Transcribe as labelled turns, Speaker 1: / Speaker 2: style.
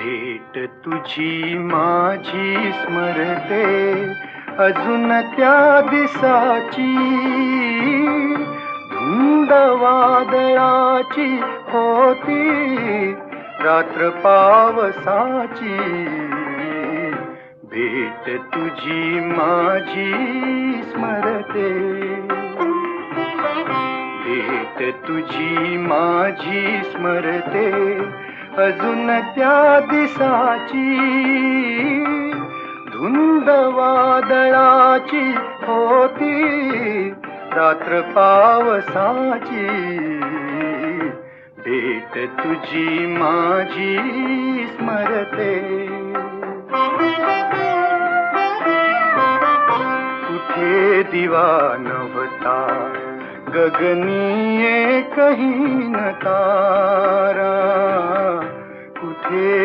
Speaker 1: भेट तुझी माझी स्मरते अजून त्या दिसाची, धुंद वादळाची होती रात्र पावसाची. भेट तुझी माझी स्मरते, भेट तुझी माझी स्मरते अजून त्या दिसाची, धुंद वादळाची होती रात्र पावसाची. भेट तुझी माझी स्मरते. कुठे दिवा नव्हता गगनी एकही न तारा, कुठे